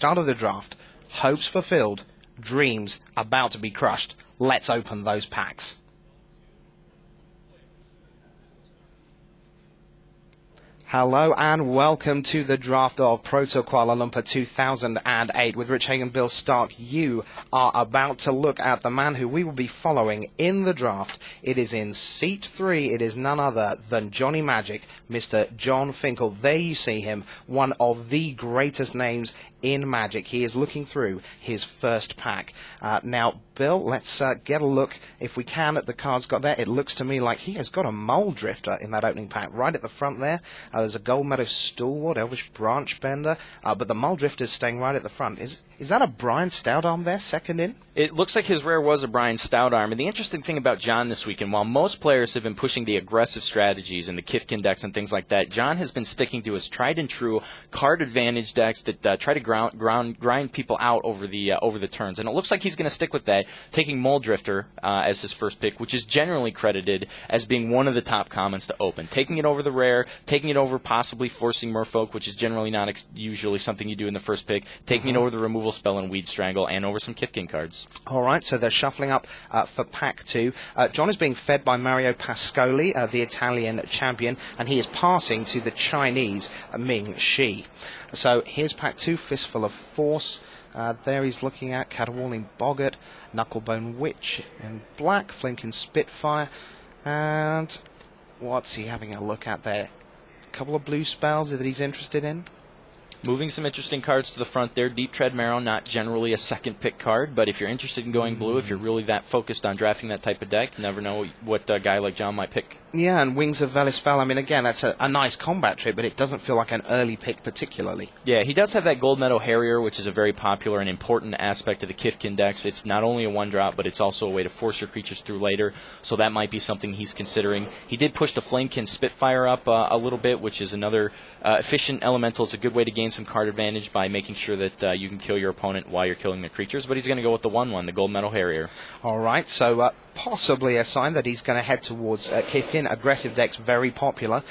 start of the draft. Hopes fulfilled, dreams about to be crushed. Let's open those packs. Hello and welcome to the draft of Proto Kuala Lumpur 2008 with Rich Hagen, Bill Stark. You are about to look at the man who we will be following in the draft. It is in seat 3. It is none other than Johnny Magic, Mr. John Finkel. There you see him, one of the greatest names in Magic. He is looking through his first pack. Now, Bill, let's get a look, if we can, at the cards got there. It looks to me like he has got a Mole Drifter in that opening pack. Right at the front there, there's a Gold Meadow Stalwart, Elvish Branch Bender, but the Mole Drifter is staying right at the front. Is that a Brian Stoutarm there, second in? It looks like his rare was a Brian Stoutarm. And the interesting thing about John this weekend, while most players have been pushing the aggressive strategies and the Kithkin decks and things like that, John has been sticking to his tried and true card advantage decks that try to grind people out over the turns. And it looks like he's going to stick with that, taking Mole Drifter as his first pick, which is generally credited as being one of the top commons to open. Taking it over the rare, taking it over possibly forcing Merfolk, which is generally not usually something you do in the first pick, taking it over the removal spell and Weed Strangle, and over some Kithkin cards. All right, so they're shuffling up for pack 2. John is being fed by Mario Pascoli, the Italian champion, and he is passing to the Chinese Ming Shi. So here's pack 2, Fistful of Force. There he's looking at Caterwauling Boggart, Knucklebone Witch in black, Flamekin Spitfire, and what's he having a look at there? A couple of blue spells that he's interested in. Moving some interesting cards to the front there. Deep Tread Marrow, not generally a second pick card, but if you're interested in going blue, if you're really that focused on drafting that type of deck, you never know what a guy like John might pick. Yeah, and Wings of Velisfel, I mean, again, that's a nice combat trait, but it doesn't feel like an early pick particularly. Yeah, he does have that Gold Meadow Harrier, which is a very popular and important aspect of the Kithkin decks. It's not only a one-drop, but it's also a way to force your creatures through later, so that might be something he's considering. He did push the Flamekin Spitfire up a little bit, which is another efficient elemental. It's a good way to gain some card advantage by making sure that you can kill your opponent while you're killing the creatures, but he's going to go with the 1/1, the Gold Metal Harrier. All right, so possibly a sign that he's going to head towards Kithkin. Aggressive decks, very popular.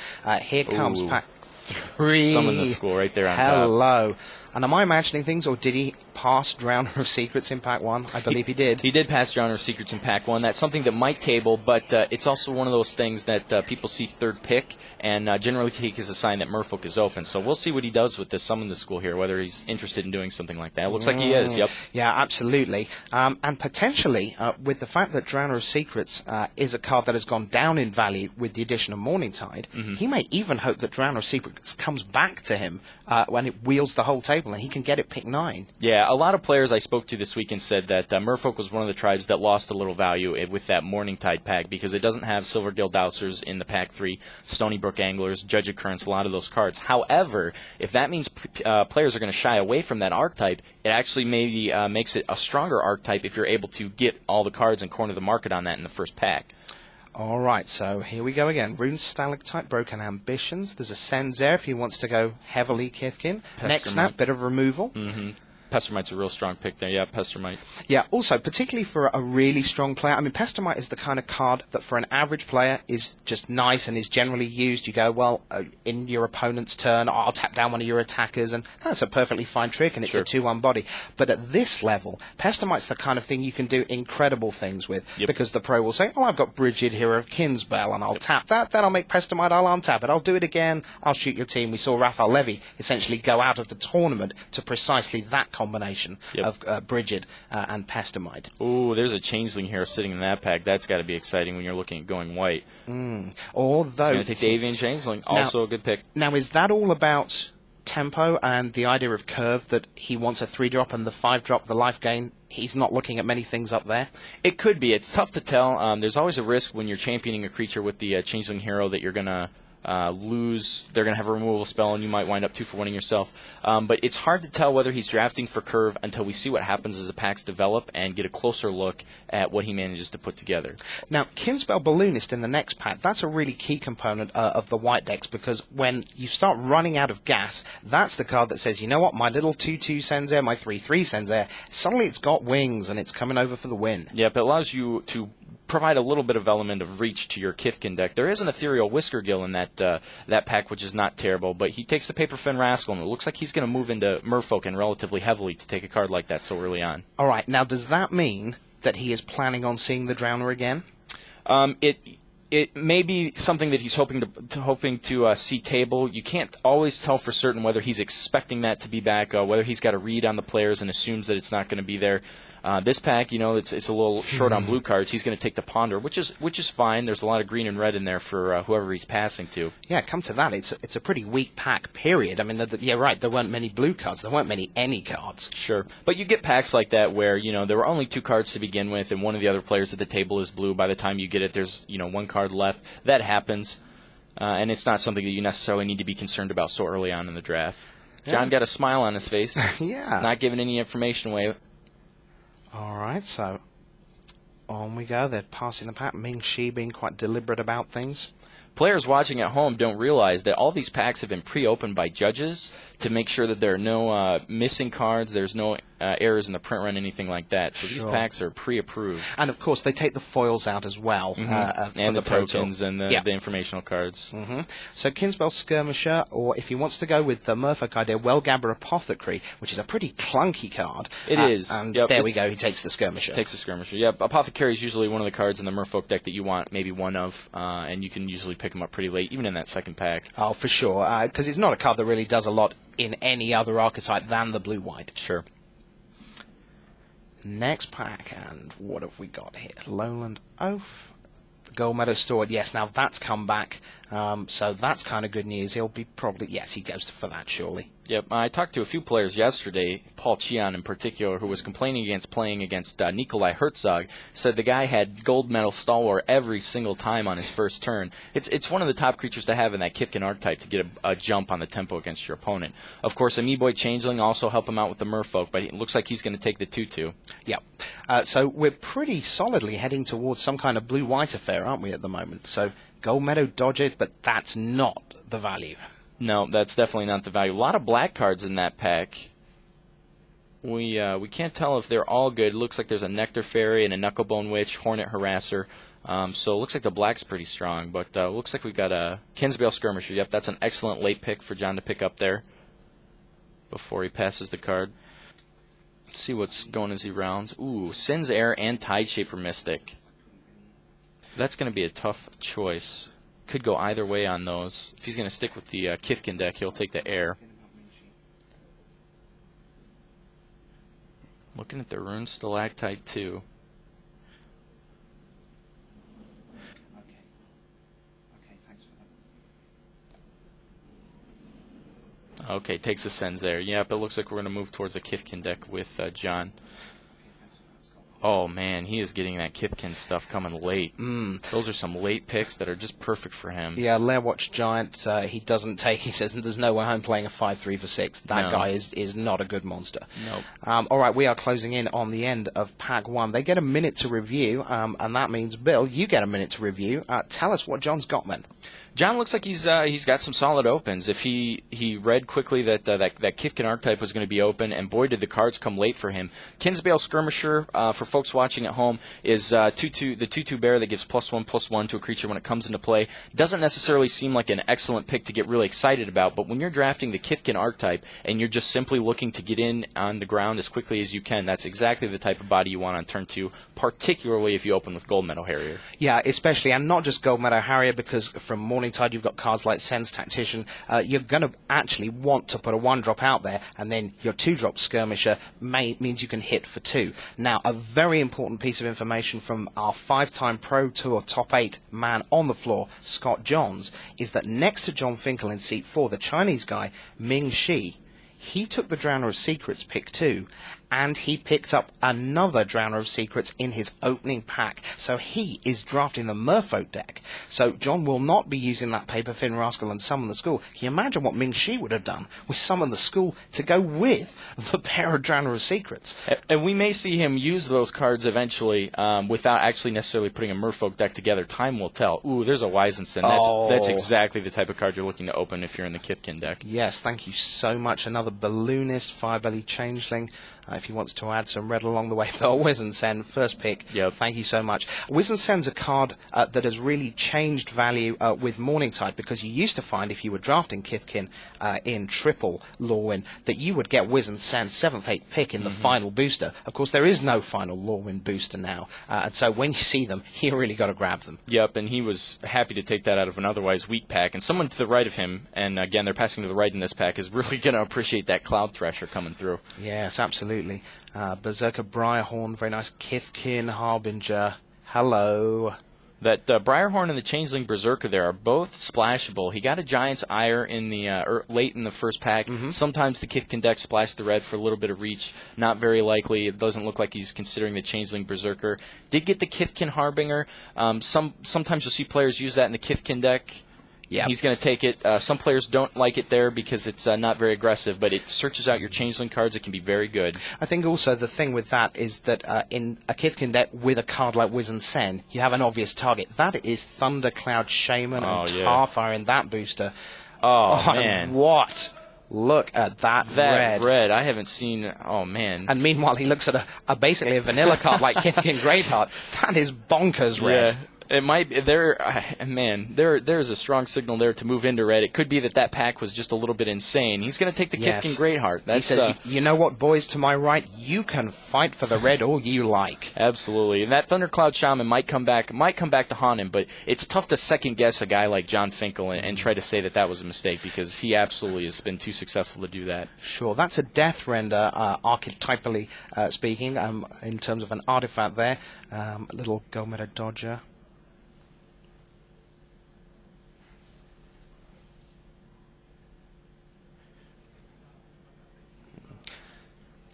Here comes pack 3. Summon the school right there on top. Hello. And am I imagining things, or did he pass Drowner of Secrets in pack 1? I believe he did. He did pass Drowner of Secrets in pack 1. That's something that might table, but it's also one of those things that people see third pick and generally take as a sign that Merfolk is open. So we'll see what he does with this Summon the School here, whether he's interested in doing something like that. It looks like he is, yep. Yeah, absolutely. And potentially, with the fact that Drowner of Secrets is a card that has gone down in value with the addition of Morningtide, he may even hope that Drowner of Secrets comes back to him when it wheels the whole table, and he can get it pick 9. Yeah, a lot of players I spoke to this weekend said that Merfolk was one of the tribes that lost a little value with that Morningtide pack because it doesn't have Silver Gill Dowsers in the pack 3, Stony Brook Anglers, Judge Occurrence, a lot of those cards. However, if that means players are going to shy away from that archetype, it actually maybe makes it a stronger archetype if you're able to get all the cards and corner the market on that in the first pack. All right, so here we go again. Rune Stalactite, Broken Ambitions. There's a Senzer if he wants to go heavily Kithkin. Next snap, bit of removal. Pestermite's a real strong pick there. Yeah, Pestermite. Yeah, also, particularly for a really strong player. I mean, Pestermite is the kind of card that for an average player is just nice and is generally used. You go, well, in your opponent's turn, I'll tap down one of your attackers, and that's a perfectly fine trick, and it's a 2/1 body. But at this level, Pestermite's the kind of thing you can do incredible things with, because the pro will say, oh, I've got Brigid, Hero of Kinsbell, and I'll tap that, then I'll make Pestermite, I'll untap it, I'll do it again, I'll shoot your team. We saw Raphael Levy essentially go out of the tournament to precisely that combination of Brigid and Pestermite. Ooh, there's a Changeling Hero sitting in that pack. That's got to be exciting when you're looking at going white. Although, he's going to take the Avian Changeling, also a good pick. Now, is that all about tempo and the idea of curve, that he wants a 3-drop and the 5-drop, the life gain? He's not looking at many things up there? It could be. It's tough to tell. There's always a risk when you're championing a creature with the Changeling Hero that you're going to lose. They're going to have a removal spell, and you might wind up 2-for-1ing yourself. But it's hard to tell whether he's drafting for curve until we see what happens as the packs develop and get a closer look at what he manages to put together. Now, Kinspell Balloonist in the next pack, that's a really key component of the white decks, because when you start running out of gas, that's the card that says, you know what, my little 2/2 Senzer, my 3/3 Senzer, suddenly it's got wings and it's coming over for the win. Yep, it allows you to provide a little bit of element of reach to your Kithkin deck. There is an Ethereal Whiskergill in that pack, which is not terrible, but he takes the Paper Fin Rascal, and it looks like he's going to move into Merfolk relatively heavily to take a card like that so early on. All right, now does that mean that he is planning on seeing the Drowner again? It may be something that he's hoping to see table. You can't always tell for certain whether he's expecting that to be back, whether he's got a read on the players and assumes that it's not going to be there. This pack, it's a little short on blue cards. He's going to take the Ponder, which is fine. There's a lot of green and red in there for whoever he's passing to. Yeah, come to that. It's a pretty weak pack, period. I mean, yeah, right, there weren't many blue cards. There weren't many any cards. Sure. But you get packs like that where, there were only 2 cards to begin with, and one of the other players at the table is blue. By the time you get it, there's, 1 card left. That happens, and it's not something that you necessarily need to be concerned about so early on in the draft. John got a smile on his face. Yeah. Not giving any information away. All right, so on we go. They're passing the pack. Ming Shi being quite deliberate about things. Players watching at home don't realize that all these packs have been pre-opened by judges to make sure that there are no missing cards, there's no errors in the print run, anything like that. So these packs are pre-approved. And, of course, they take the foils out as well. And the tokens and the informational cards. So Kinsbell Skirmisher, or if he wants to go with the Merfolk idea, Wellgabber Apothecary, which is a pretty clunky card. It is. And there we go, he takes the Skirmisher. Takes the Skirmisher. Yep, Apothecary is usually one of the cards in the Merfolk deck that you want maybe one of, and you can usually pick them up pretty late, even in that second pack. Oh, for sure, because it's not a card that really does a lot in any other archetype than the blue-white. Sure. Next pack, and what have we got here? Lowland Oath, the Gold Meadow Stored. Yes, now that's come back, so that's kind of good news. He'll be probably, yes, he goes for that, surely. Yep, I talked to a few players yesterday, Paul Chion in particular, who was complaining against playing against Nikolai Herzog, said the guy had gold medal stalwart every single time on his first turn. It's one of the top creatures to have in that Kithkin archetype to get a jump on the tempo against your opponent. Of course, Amiiboy Changeling also help him out with the Merfolk, but it looks like he's going to take the 2/2. Yep. So we're pretty solidly heading towards some kind of blue-white affair, aren't we, at the moment? So Gold Meadow, dodge it, but that's not the value. No, that's definitely not the value. A lot of black cards in that pack. We can't tell if they're all good. It looks like there's a Nectar Fairy and a Knucklebone Witch, Hornet Harasser. So it looks like the black's pretty strong. But looks like we've got a Kinsbale Skirmisher. Yep, that's an excellent late pick for John to pick up there before he passes the card. Let's see what's going as he rounds. Ooh, Sin's Heir and Tideshaper Mystic. That's going to be a tough choice. Could go either way on those. If he's going to stick with the Kithkin deck, he'll take the Heir. Looking at the Rune Stalactite too. Okay, takes a Sen's Heir. Yep, it looks like we're going to move towards a Kithkin deck with John. Oh, man, he is getting that Kithkin stuff coming late. Those are some late picks that are just perfect for him. Yeah, Lairwatch Giant, he doesn't take, he says, there's no way I'm playing a 5-3 for 6. That guy is not a good monster. Nope. All right, we are closing in on the end of Pack 1. They get a minute to review, and that means, Bill, you get a minute to review. Tell us what John's got, man. John looks like he's got some solid opens. If he read quickly that Kithkin archetype was going to be open, and boy did the cards come late for him. Kinsbale Skirmisher, for folks watching at home, is the 2/2 bear that gives +1/+1 to a creature when it comes into play. Doesn't necessarily seem like an excellent pick to get really excited about, but when you're drafting the Kithkin archetype and you're just simply looking to get in on the ground as quickly as you can, that's exactly the type of body you want on turn 2, particularly if you open with Gold Meadow Harrier. Yeah, especially, and not just Gold Meadow Harrier, because from Morningtide you've got cards like Sen's Tactician. You're going to actually want to put a 1-drop out there, and then your 2-drop Skirmisher means you can hit for 2. Now, a very important piece of information from our 5-time Pro Tour top 8 man on the floor, Scott Johns, is that next to John Finkel in seat 4, the Chinese guy, Ming Shi, he took the Drowner of Secrets pick 2, and he picked up another Drowner of Secrets in his opening pack. So he is drafting the Merfolk deck. So John will not be using that Paper Fin Rascal and Summon the School. Can you imagine what Ming Shi would have done with Summon the School to go with the pair of Drowner of Secrets? And we may see him use those cards eventually without actually necessarily putting a Merfolk deck together. Time will tell. Ooh, there's a Wisenson. That's exactly the type of card you're looking to open if you're in the Kithkin deck. Yes, thank you so much. Another Balloonist, Firebelly Changeling. if he wants to add some red along the way. But Wizensen, first pick. Yep. Thank you so much. Wizensen's a card that has really changed value with Morningtide, because you used to find if you were drafting Kithkin in triple Lorwyn that you would get Wizensen 7th, 8th pick in the final booster. Of course, there is no final Lorwyn booster now, and so when you see them, you really got to grab them. Yep, and he was happy to take that out of an otherwise weak pack. And someone to the right of him, and again, they're passing to the right in this pack, is really going to appreciate that Cloud Thresher coming through. Yes, absolutely. Berserker Briarhorn, very nice. Kithkin, Harbinger, hello. That Briarhorn and the Changeling Berserker there are both splashable. He got a Giant's Ire in the late in the first pack. Sometimes the Kithkin deck splashed the red for a little bit of reach. Not very likely. It doesn't look like he's considering the Changeling Berserker. Did get the Kithkin Harbinger. Sometimes you'll see players use that in the Kithkin deck. Yep. He's going to take it. Some players don't like it there because it's not very aggressive, but it searches out your Changeling cards. It can be very good. I think also the thing with that is that in a Kithkin deck with a card like Wizensen, you have an obvious target. That is Thundercloud Shaman and Tarfire in that booster. Oh man. What? Look at that red. I haven't seen. Oh man. And meanwhile, he looks at basically a vanilla card like Kithkin Greatheart. That is bonkers red. Yeah. It might be there's a strong signal there to move into red. It could be that pack was just a little bit insane. He's going to take the Kithkin Greatheart. He says, you know what, boys to my right, you can fight for the red all you like. Absolutely. And that Thundercloud Shaman might come back to haunt him, but it's tough to second guess a guy like John Finkel and try to say that was a mistake, because he absolutely has been too successful to do that. Sure, that's a Death Render, archetypally speaking, in terms of an artifact there. A little Gold Metal Dodger.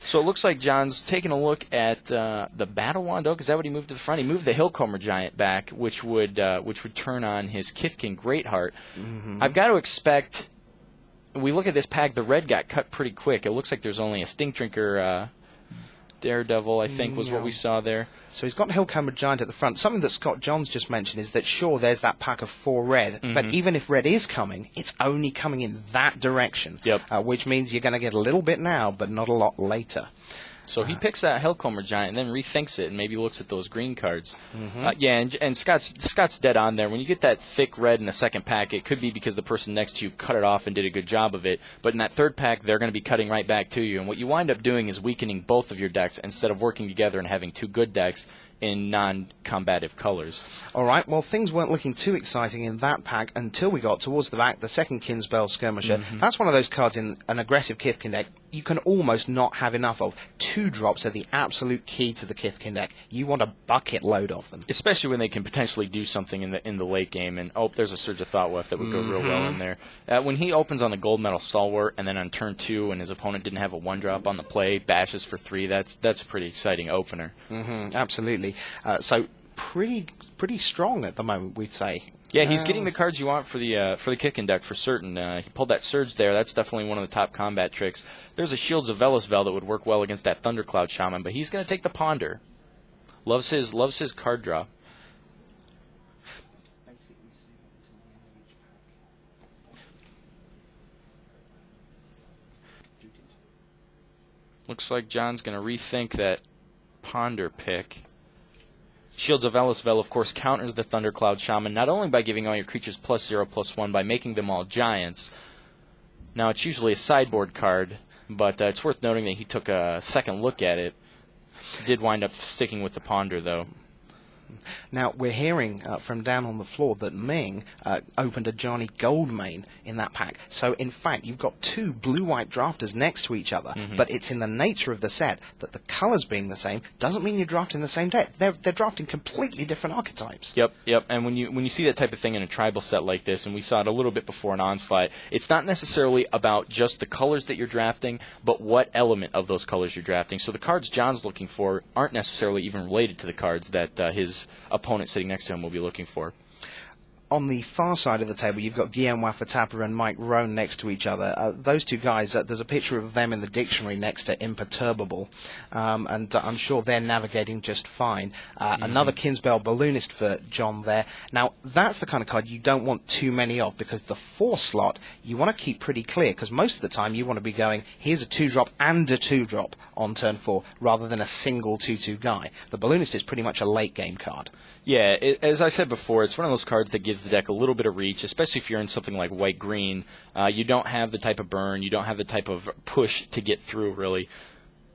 So it looks like John's taking a look at the Battle Wand Oak. Is that what he moved to the front? He moved the Hillcomber Giant back, which would turn on his Kithkin Greatheart. I've got to expect. We look at this pack. The red got cut pretty quick. It looks like there's only a Stink Drinker Daredevil, I think, was what we saw there. So he's got Hillcomber Giant at the front. Something that Scott Johns just mentioned is that, sure, there's that pack of 4 red, but even if red is coming, it's only coming in that direction, which means you're going to get a little bit now, but not a lot later. So he picks that Hellcomber Giant and then rethinks it and maybe looks at those green cards. And Scott's dead on there. When you get that thick red in the second pack, it could be because the person next to you cut it off and did a good job of it. But in that third pack, they're going to be cutting right back to you. And what you wind up doing is weakening both of your decks instead of working together and having 2 good decks in non-combative colors. All right, well, things weren't looking too exciting in that pack until we got towards the back, the second Kinsbell Skirmisher. That's one of those cards in an aggressive Kithkin deck you can almost not have enough of. 2 drops are the absolute key to the Kithkin deck. You want a bucket load of them. Especially when they can potentially do something in the late game. And, there's a Surge of Thoughtweft that would go real well in there. When he opens on the Gold Metal Stalwart, and then on turn 2, when his opponent didn't have a 1-drop on the play, bashes for 3, that's a pretty exciting opener. Absolutely. So pretty strong at the moment, we'd say. Yeah, he's getting the cards you want for the Kithkin deck for certain. He pulled that Surge there. That's definitely one of the top combat tricks. There's a Shields of Velasvel that would work well against that Thundercloud Shaman, but he's going to take the Ponder. Loves his card draw. Looks like John's going to rethink that Ponder pick. Shields of Velasvel, of course, counters the Thundercloud Shaman, not only by giving all your creatures +0/+1, by making them all giants. Now, it's usually a sideboard card, but it's worth noting that he took a second look at it. Did wind up sticking with the Ponder, though. Now, we're hearing from down on the floor that Ming opened a Johnny Goldmane in that pack. So, in fact, you've got 2 blue-white drafters next to each other, but it's in the nature of the set that the colors being the same doesn't mean you're drafting the same deck. They're drafting completely different archetypes. Yep. And when you see that type of thing in a tribal set like this, and we saw it a little bit before in Onslaught, it's not necessarily about just the colors that you're drafting, but what element of those colors you're drafting. So the cards John's looking for aren't necessarily even related to the cards that his opponent sitting next to him will be looking for. on the far side of the table, you've got Guillaume Waffatapa and Mike Rohn next to each other. Those two guys, there's a picture of them in the dictionary next to imperturbable, and I'm sure they're navigating just fine. Another Kinsbell balloonist for John there. Now, that's the kind of card you don't want too many of, because the 4 slot you want to keep pretty clear, because most of the time you want to be going, here's a 2-drop and a 2-drop on turn 4, rather than a single 2-2 guy. The balloonist is pretty much a late game card. Yeah, as I said before, it's one of those cards that gives the deck a little bit of reach, especially if you're in something like white-green. You don't have the type of burn, you don't have the type of push to get through, really.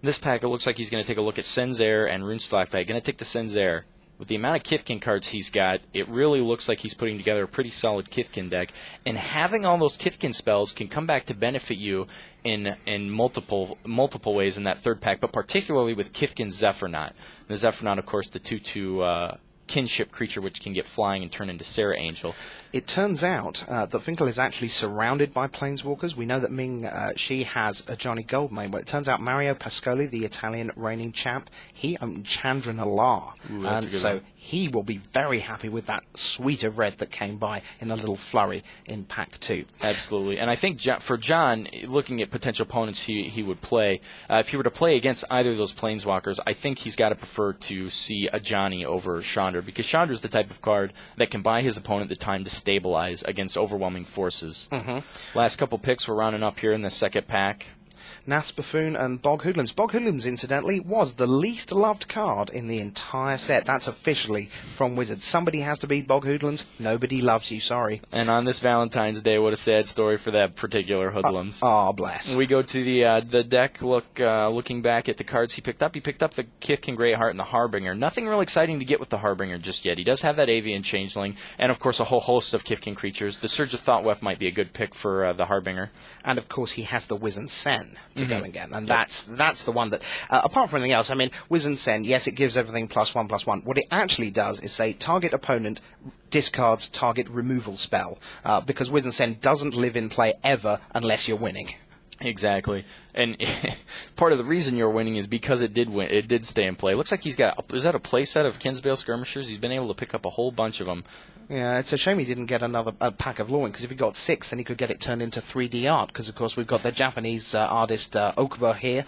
This pack, it looks like he's going to take a look at Senzair and Rune Stalactite. Going to take the Senzair. With the amount of Kithkin cards he's got, it really looks like he's putting together a pretty solid Kithkin deck. And having all those Kithkin spells can come back to benefit you in multiple ways in that third pack, but particularly with Kithkin Zephyronaut. The Zephyronaut, of course, the 2/2 kinship creature which can get flying and turn into Sarah Angel. It turns out that Finkel is actually surrounded by planeswalkers. We know that Ming, she has a Johnny Goldmane, but it turns out Mario Pascoli, the Italian reigning champ, he owned Chandra Nalar. And so he will be very happy with that suite of red that came by in a little flurry in pack 2. Absolutely. And I think for John, looking at potential opponents he would play, if he were to play against either of those planeswalkers, I think he's got to prefer to see a Johnny over Chandra, because Chandra is the type of card that can buy his opponent the time to stabilize against overwhelming forces. Last couple picks we're rounding up here in the second pack. Nath's Buffoon and Bog Hoodlums. Bog Hoodlums, incidentally, was the least loved card in the entire set. That's officially from Wizards. Somebody has to beat Bog Hoodlums. Nobody loves you, sorry. And on this Valentine's Day, what a sad story for that particular Hoodlums. Bless. We go to the deck, looking back at the cards he picked up. He picked up the Kithkin Greatheart and the Harbinger. Nothing real exciting to get with the Harbinger just yet. He does have that Avian Changeling, and of course a whole host of Kithkin creatures. The Surge of Thoughtweft might be a good pick for the Harbinger. And of course he has the Wizened Sen to go again, and that's the one that, apart from anything else, I mean, Wizened Sen, yes, it gives everything +1/+1. What it actually does is say target opponent discards target removal spell, because Wizened Sen doesn't live in play ever unless you're winning. Exactly, and part of the reason you're winning is because it did win. It did stay in play. It looks like he's got. Is that a play set of Kinsbale Skirmishers? He's been able to pick up a whole bunch of them. Yeah, it's a shame he didn't get another pack of Lorwyn, because if he got 6, then he could get it turned into 3D art, because of course we've got the Japanese artist Okubo here,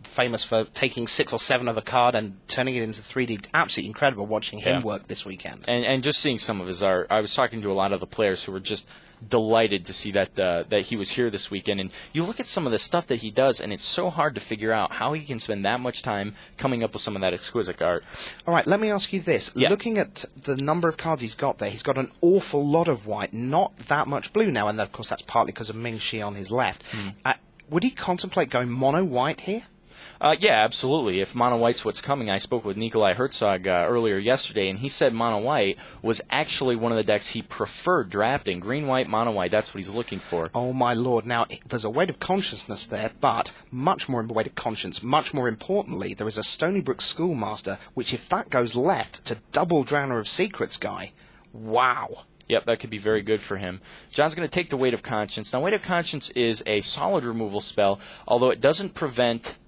famous for taking 6 or 7 of a card and turning it into 3D. Absolutely incredible watching him work this weekend. And just seeing some of his art. I was talking to a lot of the players who were just delighted to see that he was here this weekend. And you look at some of the stuff that he does, and it's so hard to figure out how he can spend that much time coming up with some of that exquisite art. All right, let me ask you this. Yeah. Looking at the number of cards he's got there, he's got an awful lot of white, not that much blue now, and of course that's partly because of Ming Shi on his left. Would he contemplate going mono white here? Yeah, absolutely. If Mono White's what's coming, I spoke with Nikolai Herzog earlier yesterday, and he said Mono White was actually one of the decks he preferred drafting. Green White, Mono White, that's what he's looking for. Oh my lord. Now, there's a weight of consciousness there, but much more weight of conscience. Much more importantly, there is a Stony Brook Schoolmaster, which if that goes left to double Drowner of Secrets guy, wow. Yep, that could be very good for him. John's going to take the Weight of Conscience. Now, Weight of Conscience is a solid removal spell, although it doesn't prevent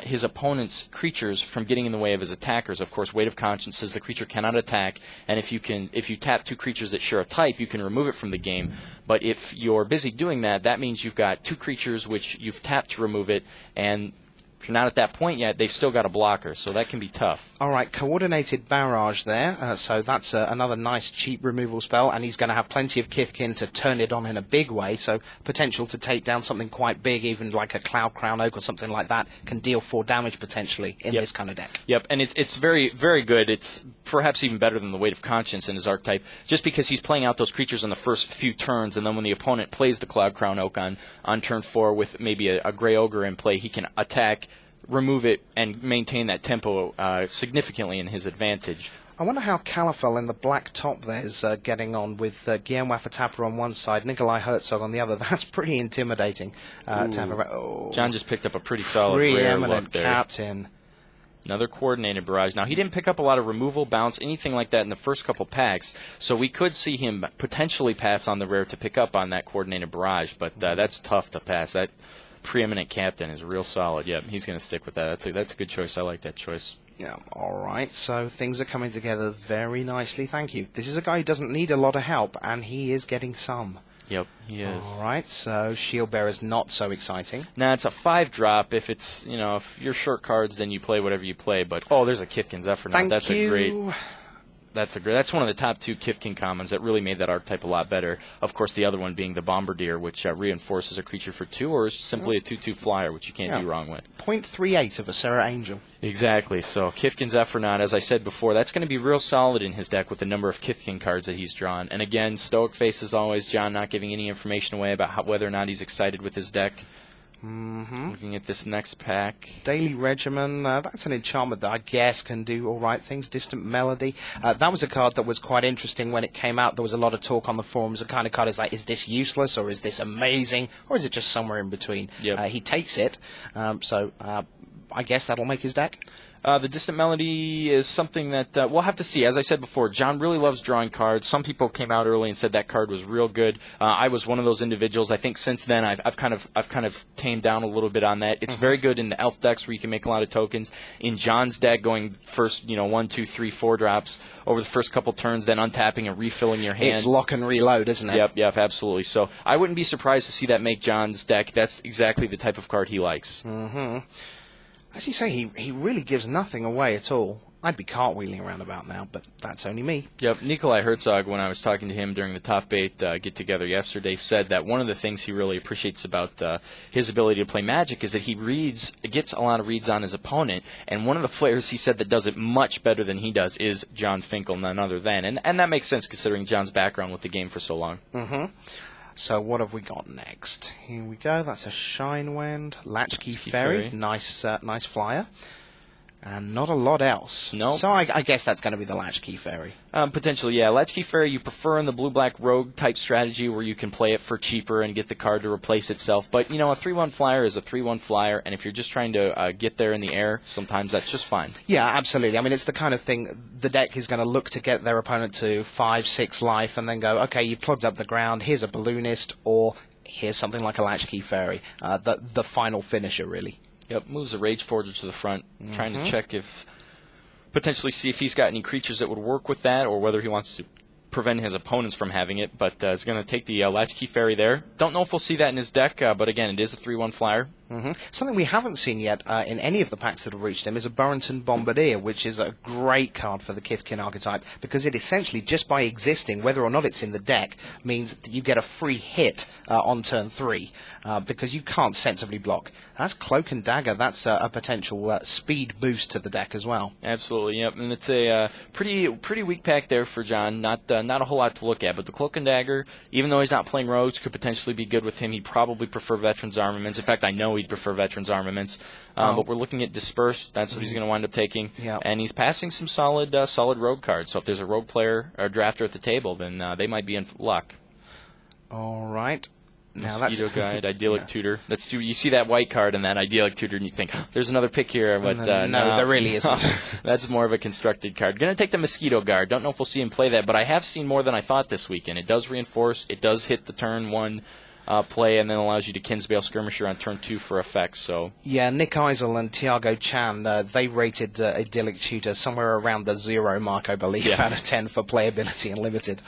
his opponent's creatures from getting in the way of his attackers. Of course, Weight of Conscience says the creature cannot attack, and if you tap 2 creatures that share a type, you can remove it from the game. But if you're busy doing that, that means you've got 2 creatures which you've tapped to remove it, and if you're not at that point yet, they've still got a blocker, so that can be tough. All right, Coordinated Barrage there, so that's another nice cheap removal spell, and he's going to have plenty of Kithkin to turn it on in a big way, so potential to take down something quite big, even like a Cloud Crown Oak or something like that, can deal 4 damage potentially in this kind of deck. Yep, and it's very, very good. It's perhaps even better than the Weight of Conscience in his archetype, just because he's playing out those creatures on the first few turns, and then when the opponent plays the Cloud Crown Oak on turn 4 with maybe a Grey Ogre in play, he can attack, remove it, and maintain that tempo significantly in his advantage. I wonder how Calafel in the black top there is getting on with Guillaume Waffatapa on one side, Nikolai Herzog on the other. That's pretty intimidating. John just picked up a pretty solid rare look there. Captain. Another Coordinated Barrage. Now, he didn't pick up a lot of removal, bounce, anything like that in the first couple packs, so we could see him potentially pass on the rare to pick up on that Coordinated Barrage, but that's tough to pass. That Preeminent Captain is real solid. Yep, he's going to stick with that. That's a good choice. I like that choice. Yeah, all right. So things are coming together very nicely. Thank you. This is a guy who doesn't need a lot of help, and he is getting some. Yep, he is. All right. So Shield Bearer's not so exciting. Now it's a 5-drop. If it's if you're short cards, then you play whatever you play. But oh, there's a Kithkin Zephyr now. Thank you. That's one of the top 2 Kithkin commons that really made that archetype a lot better. Of course, the other one being the Bombardier, which reinforces a creature for 2, or is simply a 2/2 flyer, which you can't do wrong with. 0.38 of a Serra Angel. Exactly. So Kithkin Zephyr, as I said before, that's going to be real solid in his deck with the number of Kithkin cards that he's drawn. And again, Stoic Face as always, John not giving any information away about whether or not he's excited with his deck. Looking at this next pack. Daily Regimen, that's an enchantment that I guess can do all right things. Distant Melody. That was a card that was quite interesting when it came out. There was a lot of talk on the forums. The kind of card is like, is this useless, or is this amazing, or is it just somewhere in between? Yep. He takes it, so I guess that'll make his deck. The Distant Melody is something that we'll have to see. As I said before, John really loves drawing cards. Some people came out early and said that card was real good. I was one of those individuals. I think since then I've kind of tamed down a little bit on that. It's very good in the elf decks where you can make a lot of tokens. In John's deck, going first 1, 2, 3, 4 drops over the first couple turns, then untapping and refilling your hand. It's lock and reload, isn't it? Yep, absolutely. So I wouldn't be surprised to see that make John's deck. That's exactly the type of card he likes. As you say, he really gives nothing away at all. I'd be cartwheeling around about now, but that's only me. Yep, Nikolai Herzog, when I was talking to him during the Top 8 get-together yesterday, said that one of the things he really appreciates about his ability to play Magic is that he gets a lot of reads on his opponent, and one of the players he said that does it much better than he does is John Finkel, none other than. And that makes sense considering John's background with the game for so long. So what have we got next? Here we go. That's a Shinewind, Latchkey Fairy. Nice flyer. And not a lot else. No. So I guess that's going to be the Latchkey Fairy. Potentially, yeah. Latchkey Fairy you prefer in the blue-black rogue type strategy where you can play it for cheaper and get the card to replace itself. But, a 3/1 flyer is a 3/1 flyer, and if you're just trying to get there in the air, sometimes that's just fine. Yeah, absolutely. I mean, it's the kind of thing the deck is going to look to get their opponent to 5, 6 life and then go, okay, you've clogged up the ground, here's a Balloonist, or here's something like a Latchkey Fairy. The final finisher, really. Yep, moves the Rage Forger to the front, trying to check potentially see if he's got any creatures that would work with that, or whether he wants to prevent his opponents from having it. But he's going to take the Latchkey Fairy there. Don't know if we'll see that in his deck, but again, it is a 3/1 flyer. Something we haven't seen yet in any of the packs that have reached him is a Burrington Bombardier, which is a great card for the Kithkin archetype, because it essentially, just by existing, whether or not it's in the deck, means that you get a free hit on turn 3, because you can't sensibly block. That's Cloak and Dagger. That's a potential speed boost to the deck as well. Absolutely, yep. And it's a pretty weak pack there for John. Not a whole lot to look at, but the Cloak and Dagger, even though he's not playing rogues, could potentially be good with him. He'd probably prefer Veterans Armaments. In fact, I know he'd prefer Veterans Armaments. But we're looking at Disperse. That's what he's going to wind up taking. Yep. And he's passing some solid rogue cards. So if there's a rogue player or drafter at the table, then they might be in luck. All right. Mosquito Guide, Idyllic Tutor. You see that white card in that Idyllic Tutor, and you think, there's another pick here, but no, there really isn't. That's more of a constructed card. Going to take the Mosquito Guard. Don't know if we'll see him play that, but I have seen more than I thought this weekend. It does reinforce. It does hit the turn 1 play, and then allows you to Kinsbale Skirmisher on turn 2 for effects. So yeah, Nick Eisel and Tiago Chan, they rated Idyllic Tutor somewhere around the 0 mark, I believe, out of 10 for playability and limited.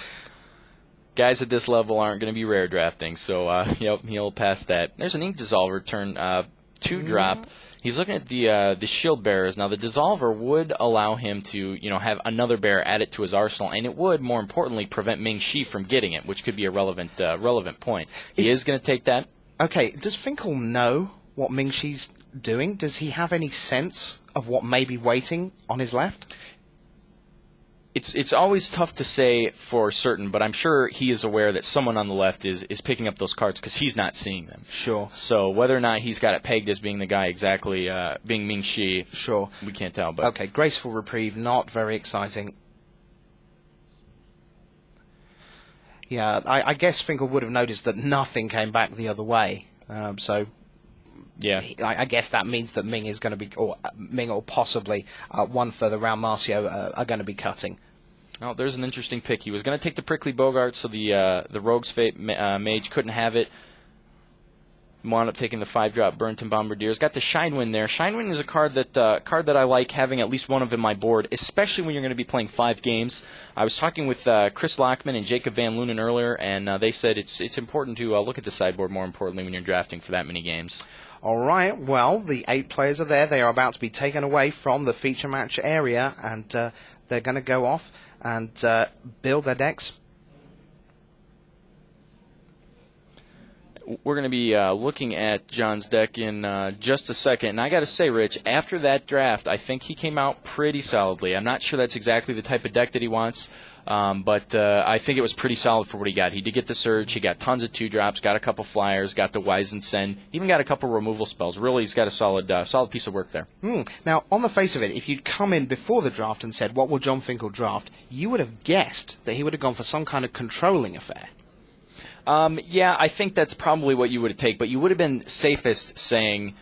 Guys at this level aren't going to be rare drafting, so he'll pass that. There's an Ink Dissolver, turn 2 drop. He's looking at the Shield Bearers. Now, the Dissolver would allow him to have another bear add it to his arsenal, and it would, more importantly, prevent Ming Shi from getting it, which could be a relevant point. He is going to take that. Okay, does Finkel know what Ming Shi's doing? Does he have any sense of what may be waiting on his left? It's always tough to say for certain, but I'm sure he is aware that someone on the left is picking up those cards because he's not seeing them. Sure. So whether or not he's got it pegged as being the guy exactly, being Ming Shi, sure, we can't tell. But okay, Graceful Reprieve, not very exciting. Yeah, I guess Finkel would have noticed that nothing came back the other way. So yeah, I guess that means that Ming is going to be, or Ming or possibly one further round Marcio are going to be cutting. Oh, there's an interesting pick. He was going to take the Prickly Bogart, so the Rogue's Fate Mage couldn't have it. wound up taking the 5-drop Burnton Bombardiers. Got the Shinewind there. Shinewind is a card that I like having at least one of in my board, especially when you're going to be playing 5 games. I was talking with Chris Lockman and Jacob Van Lunen earlier, and they said it's important to look at the sideboard more importantly when you're drafting for that many games. All right, well, the 8 players are there. They are about to be taken away from the feature match area, and they're going to go off and build their decks. We're going to be looking at John's deck in just a second. And I got to say, Rich, after that draft, I think he came out pretty solidly. I'm not sure that's exactly the type of deck that he wants, but I think it was pretty solid for what he got. He did get the Surge. He got tons of 2-drops, got a couple Flyers, got the Wise and Send, even got a couple removal spells. Really, he's got a solid piece of work there. Now, on the face of it, if you'd come in before the draft and said, what will John Finkel draft, you would have guessed that he would have gone for some kind of controlling affair. Yeah, I think that's probably what you would have taken, but you would have been safest saying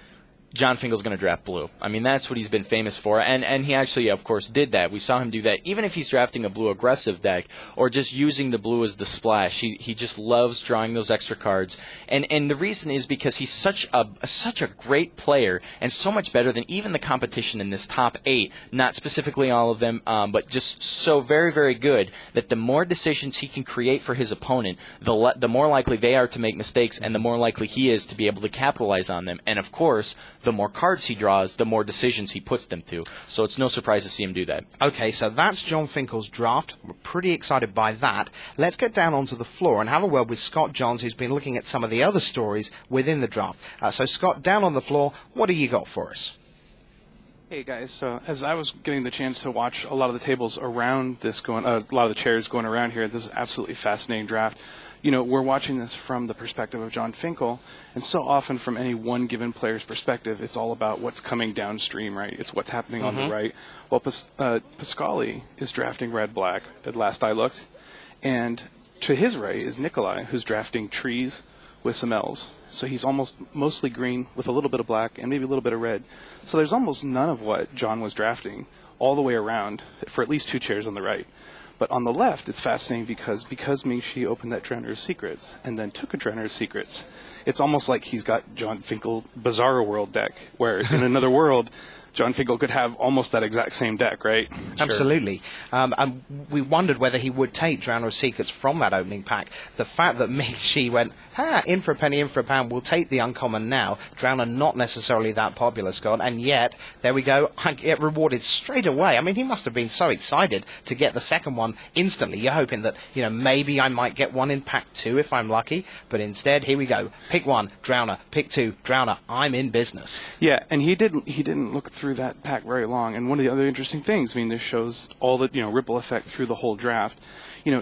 John Finkel's going to draft blue. I mean, that's what he's been famous for, and he actually, of course, did that. We saw him do that. Even if he's drafting a blue aggressive deck or just using the blue as the splash, he just loves drawing those extra cards. And the reason is because he's such a great player and so much better than even the competition in this top 8, not specifically all of them, but just so very, very good that the more decisions he can create for his opponent, the more likely they are to make mistakes and the more likely he is to be able to capitalize on them. And, of course, the more cards he draws, the more decisions he puts them to. So it's no surprise to see him do that. Okay, so that's John Finkel's draft. We're pretty excited by that. Let's get down onto the floor and have a word with Scott Johns, who's been looking at some of the other stories within the draft. So, Scott, down on the floor, what do you got for us? Hey guys, so as I was getting the chance to watch a lot of the tables around this a lot of the chairs going around here, this is absolutely fascinating draft. You know, we're watching this from the perspective of John Finkel, and so often from any one given player's perspective, it's all about what's coming downstream, right? It's what's happening on the right. Well, Pasquale is drafting red-black, at last I looked, and to his right is Nikolai, who's drafting trees with some elves. So he's mostly green with a little bit of black and maybe a little bit of red. So there's almost none of what John was drafting all the way around for at least 2 chairs on the right. But on the left, it's fascinating because Ming-Chi opened that Drowner's Secrets and then took a Drowner's Secrets. It's almost like he's got John Finkel Bizarro World deck, where in another world, John Finkel could have almost that exact same deck, right? Absolutely. And we wondered whether he would take Drowner's Secrets from that opening pack. The fact that Ming-Chi went, in for a penny, in for a pound, we'll take the uncommon now. Drowner not necessarily that popular, Scott, and yet, there we go, I get rewarded straight away. I mean, he must have been so excited to get the second one instantly. You're hoping that, maybe I might get one in pack 2 if I'm lucky, but instead, here we go. Pick 1, Drowner. Pick 2, Drowner. I'm in business. Yeah, and he didn't look through that pack very long. And one of the other interesting things, this shows all the ripple effect through the whole draft.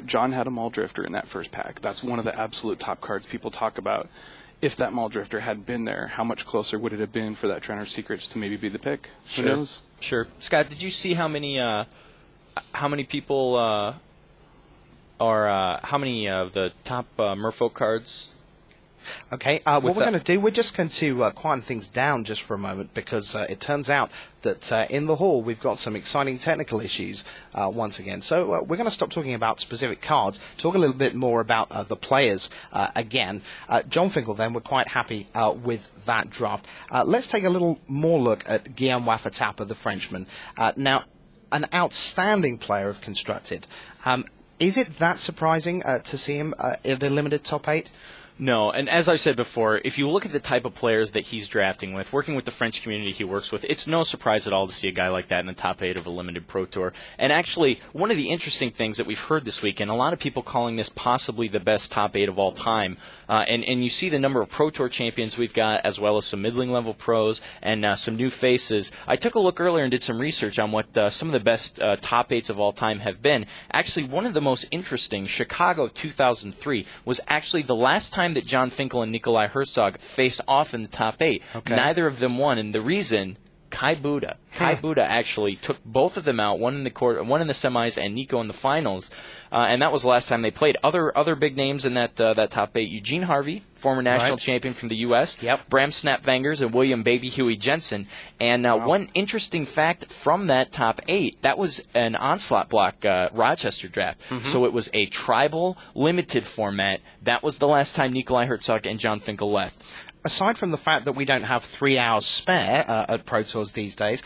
John had a Maul Drifter in that first pack. That's one of the absolute top cards people talk about. If that Maul Drifter hadn't been there, how much closer would it have been for that Drowner's Secrets to maybe be the pick? Sure. Who knows? Sure. Scott, did you see how many people or how many of the top Merfolk cards? Okay, what we're going to do, we're just going to quieten things down just for a moment because it turns out that in the hall we've got some exciting technical issues once again. So we're going to stop talking about specific cards, talk a little bit more about the players again. John Finkel, then, we're quite happy with that draft. Let's take a little more look at Guillaume Waffatapa, the Frenchman. Now, an outstanding player of Constructed. Is it that surprising to see him in a limited top 8? No, and as I said before, if you look at the type of players that he's drafting with, working with the French community he works with, it's no surprise at all to see a guy like that in the top 8 of a limited Pro Tour. And actually, one of the interesting things that we've heard this week, and a lot of people calling this possibly the best top 8 of all time, and you see the number of Pro Tour champions we've got, as well as some middling level pros and some new faces. I took a look earlier and did some research on what some of the best top 8s of all time have been. Actually, one of the most interesting, Chicago 2003, was actually the last time that John Finkel and Nikolai Herzog faced off in the top 8. Okay. Neither of them won, and the reason, Kai Buda. Kai Buda actually took both of them out, one in the semis and Nico in the finals, and that was the last time they played. Other big names in that top 8: Eugene Harvey, former national champion from the U.S., Bram Snapvangers, and William Baby Huey Jensen. And one interesting fact from that top 8, that was an Onslaught block Rochester draft. So it was a tribal limited format. That was the last time Nikolai Herzog and John Finkel left. aside from the fact that we don't have 3 hours spare at Pro Tours these days,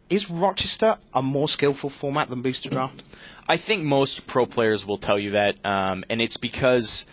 is Rochester a more skillful format than Booster Draft? I think most pro players will tell you that, and it's because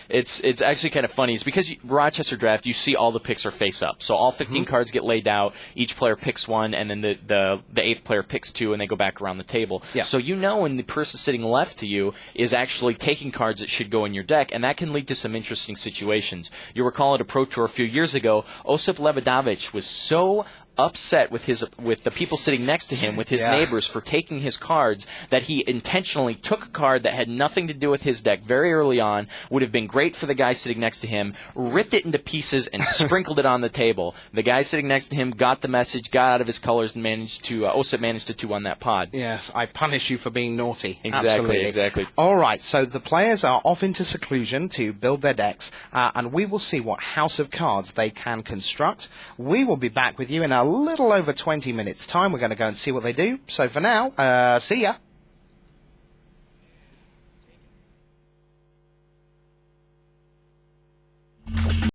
it's actually kind of funny. It's because Rochester Draft, you see all the picks are face up. So all 15 cards get laid out. Each player picks one, and then the 8th player picks 2, and they go back around the table. Yeah. So you know when the person sitting left to you is actually taking cards that should go in your deck, and that can lead to some interesting situations. You'll recall at a Pro Tour a few years ago, Osip Lebedovich was so upset with the people sitting next to him, with his neighbors, for taking his cards, that he intentionally took a card that had nothing to do with his deck very early on, would have been great for the guy sitting next to him, ripped it into pieces and sprinkled it on the table. The guy sitting next to him got the message, got out of his colors, and Osip managed to 2-1 that pod. Yes, I punish you for being naughty. Exactly, Absolutely. exactly. All right, so the players are off into seclusion to build their decks, and we will see what house of cards they can construct. We will be back with you in a little over 20 minutes' time. We're going to go and see what they do. So for now, see ya.